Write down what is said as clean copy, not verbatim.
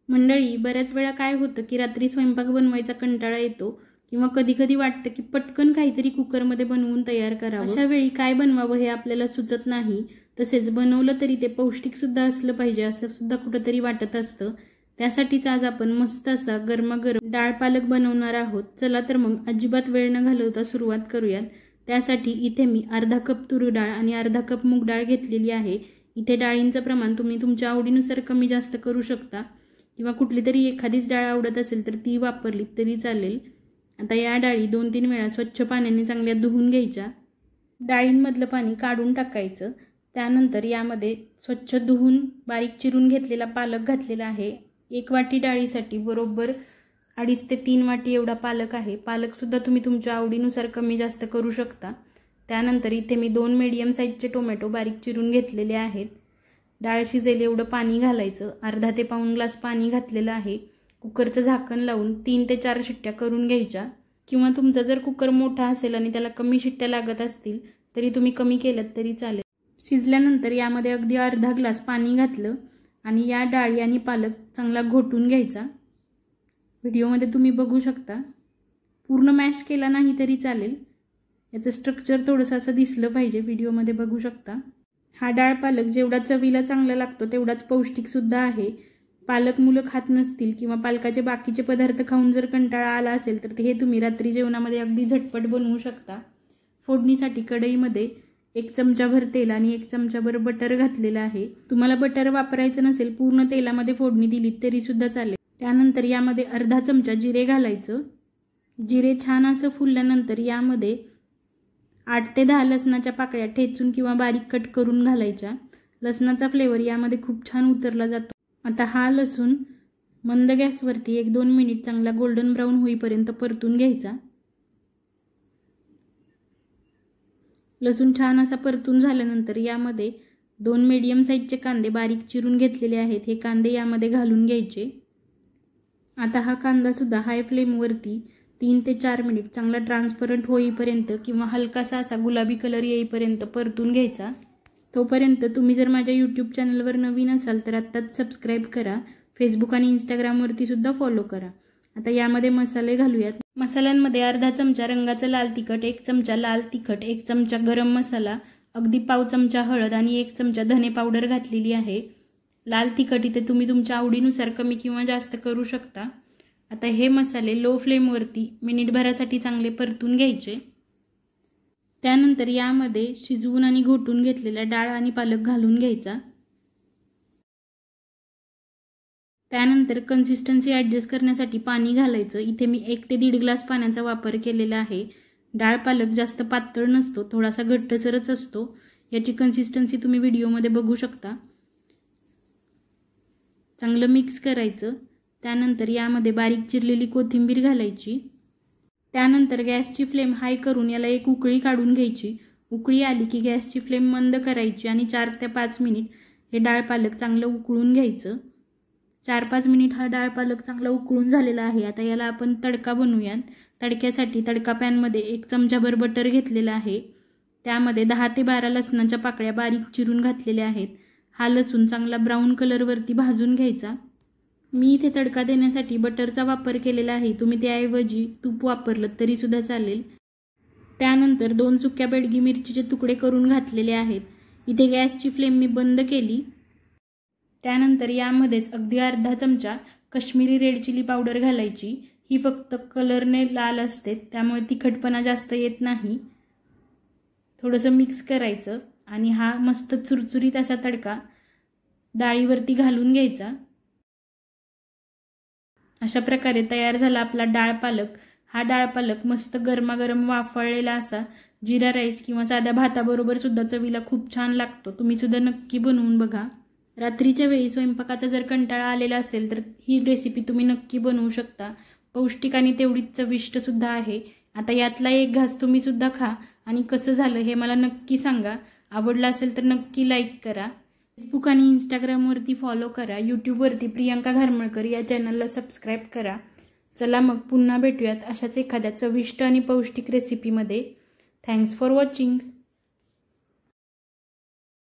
मंडळी, बऱ्याच वेळा काय होतं की रात्री स्वयंपाक बनवायचा कंटाळा येतो किंवा कधी-कधी वाटतं की पटकन काहीतरी कुकरमध्ये बनवून तयार करावं। अशा वेळी काय बनवावं हे आपल्याला सुचत नाही। तसेच बनवलं तरी ते पौष्टिक सुद्धा असलं पाहिजे असं सुद्धा कुठेतरी वाटत असतं। त्यासाठीच आज आपण मस्त असा गरमागरम डाळ पालक बनवणार आहोत। चला तर मग अजिबात वेळ न घालवता सुरुवात करूयात। त्यासाठी इथे मी अर्धा कप तूर डाळ आणि अर्धा कप मूग डाळ घेतलेली आहे। इथे डाळींचं प्रमाण तुम्ही तुमच्या आवडीनुसार कमी जास्त करू शकता किंवा कुठली तरी एखादीच डाळ आवडत असेल तर ती वापरली तरी चालेल। आता या डाळी 2-3 वेळा स्वच्छ पाण्याने चांगल्या धुवून घ्यायच्या। डाळींमधलं पाणी काढून टाकायचं। त्यानंतर यामध्ये स्वच्छ धुवून बारीक चिरून घेतलेला पालक घातलेला आहे। 1 वाटी डाळीसाठी बरोबर 2.5 ते 3 वाटी एवढा पालक आहे। पालक सुद्धा तुम्ही तुमच्या आवडीनुसार कमी जास्त करू शकता। त्यानंतर इथे मी 2 मीडियम साईजचे टोमॅटो बारीक चिरून घेतलेले आहेत। डाळ शिजेल एवढं पाणी घालायचं। अर्धा ते पाऊण ग्लास पाणी घातलेलं आहे। कुकरचं झाकण लावून 3 ते 4 शिट्ट्या करून घ्यायच्या किंवा तुमचा जर कुकर मोठा असेल आणि त्याला कमी शिट्ट्या लागत असतील तरी तुम्ही कमी केलं तरी चालेल। शिजल्यानंतर यामध्ये अगदी अर्धा ग्लास पाणी घातलं आणि या डाळी आणि पालक चांगला घोटून घ्यायचा। व्हिडिओमध्ये तुम्ही बघू शकता, पूर्ण मॅश केला नाही तरी चालेल। याचं स्ट्रक्चर थोडंसं असं दिसलं पाहिजे, व्हिडिओमध्ये बघू शकता। हा डाळ पालक जेवढा चवीला चांगला लागतो तेवढाच पौष्टिक सुद्धा आहे। पालक मुलं खात नसतील किंवा पालकाचे बाकीचे पदार्थ खाऊन जर कंटाळा आला असेल तर हे तुम्ही रात्री जेवणामध्ये अगदी झटपट बनवू शकता। फोडणीसाठी कढईमध्ये 1 चमचाभर तेल आणि 1 चमचाभर बटर घातलेलं आहे। तुम्हाला बटर वापरायचं नसेल, पूर्ण तेलामध्ये फोडणी दिली तरी सुद्धा चालेल। त्यानंतर यामध्ये अर्धा चमचा जिरे घालायचं। जिरे छान असं फुलल्यानंतर यामध्ये 8 ते 10 लसणाच्या पाकळ्या ठेचून किंवा बारीक कट करून घालायच्या। लसणाचा फ्लेवर यामध्ये खूप छान उतरला जातो। आता हा लसूण मंद गॅसवरती 1-2 मिनिट चांगला गोल्डन ब्राऊन होईपर्यंत परतून घ्यायचा। लसूण छान असा परतून झाल्यानंतर यामध्ये 2 मीडियम साईजचे कांदे बारीक चिरून घेतलेले आहेत। हे कांदे यामध्ये घालून घ्यायचे। आता हा कांदा सुद्धा हाय फ्लेमवरती 3 ते 4 मिनिट चांगला ट्रान्सपरंट होईपर्यंत किंवा हलकासा असा गुलाबी कलर येईपर्यंत परतून घ्यायचा। तोपर्यंत तुम्ही जर माझ्या यूट्यूब चॅनलवर नवीन असाल तर आत्ताच सबस्क्राईब करा। फेसबुक आणि इंस्टाग्रामवरती सुद्धा फॉलो करा। आता यामध्ये मसाले घालूयात। मसाल्यांमध्ये अर्धा चमचा रंगाचं लाल तिखट, 1 चमचा लाल तिखट, 1 चमचा गरम मसाला, अगदी पाव चमचा हळद आणि 1 चमचा धने पावडर घातलेली आहे। लाल तिखट इथे तुम्ही तुमच्या आवडीनुसार कमी किंवा जास्त करू शकता। आता हे मसाले लो फ्लेमवरती मिनिटभरासाठी चांगले परतून घ्यायचे। त्यानंतर यामध्ये शिजवून आणि घोटून घेतलेला डाळ आणि पालक घालून घ्यायचा। त्यानंतर कन्सिस्टन्सी ॲडजस्ट करण्यासाठी पाणी घालायचं। इथे मी 1 ते 1.5 ग्लास पाण्याचा वापर केलेला आहे। डाळ पालक जास्त पातळ नसतो, थोडासा घट्टसरच असतो। याची कन्सिस्टन्सी तुम्ही व्हिडिओमध्ये बघू शकता। चांगलं मिक्स करायचं। त्यानंतर यामध्ये बारीक चिरलेली कोथिंबीर घालायची। त्यानंतर गॅसची फ्लेम हाय करून याला एक उकळी काढून घ्यायची। उकळी आली की गॅसची फ्लेम मंद करायची आणि 4 ते 5 मिनिट हे डाळ पालक चांगलं उकळून घ्यायचं। 4-5 मिनिट हा डाळ पालक चांगला उकळून झालेला आहे। आता याला आपण तडका बनवूयात। तडक्यासाठी तडका पॅनमध्ये 1 चमचाभर बटर घेतलेला आहे। त्यामध्ये 10 ते 12 लसणाच्या पाकळ्या बारीक चिरून घातलेल्या आहेत। हा लसूण चांगला ब्राऊन कलरवरती भाजून घ्यायचा। मी इथे तडका देण्यासाठी बटरचा वापर केलेला आहे, तुम्ही त्याऐवजी तूप वापरलं तरी सुद्धा चालेल। त्यानंतर 2 सुक्या बेडगी मिरचीचे तुकडे करून घातलेले आहेत। इथे गॅसची फ्लेम मी बंद केली। त्यानंतर यामध्येच अगदी अर्धा चमचा काश्मीरी रेड चिली पावडर घालायची। ही फक्त कलरने लाल असते, त्यामुळे तिखटपणा जास्त येत नाही। थोडंसं मिक्स करायचं आणि हा मस्त चुरचुरीत असा तडका डाळीवरती घालून घ्यायचा। अशा प्रकारे तयार झाला आपला डाळ पालक। हा डाळ पालक मस्त गरमागरम वाफळलेला असा जिरा राईस किंवा साध्या भाताबरोबर सुद्धा चवीला खूप छान लागतो। तुम्ही सुद्धा नक्की बनवून बघा। रात्रीच्या वेळी स्वयंपाकाचा जर कंटाळा आलेला असेल तर ही रेसिपी तुम्ही नक्की बनवू शकता। पौष्टिक आणि तेवढीच चविष्ट सुद्धा आहे। आता यातला एक घास तुम्ही सुद्धा खा आणि कसं झालं हे मला नक्की सांगा। आवडलं असेल तर नक्की लाईक करा। फेसबुक आणि इंस्टाग्रामवरती फॉलो करा। यूट्यूबवरती प्रियंका घारमळकर या चॅनलला सबस्क्राईब करा। चला मग पुन्हा भेटूयात अशाच एखाद्या चविष्ट आणि पौष्टिक रेसिपीमध्ये। Thanks for watching.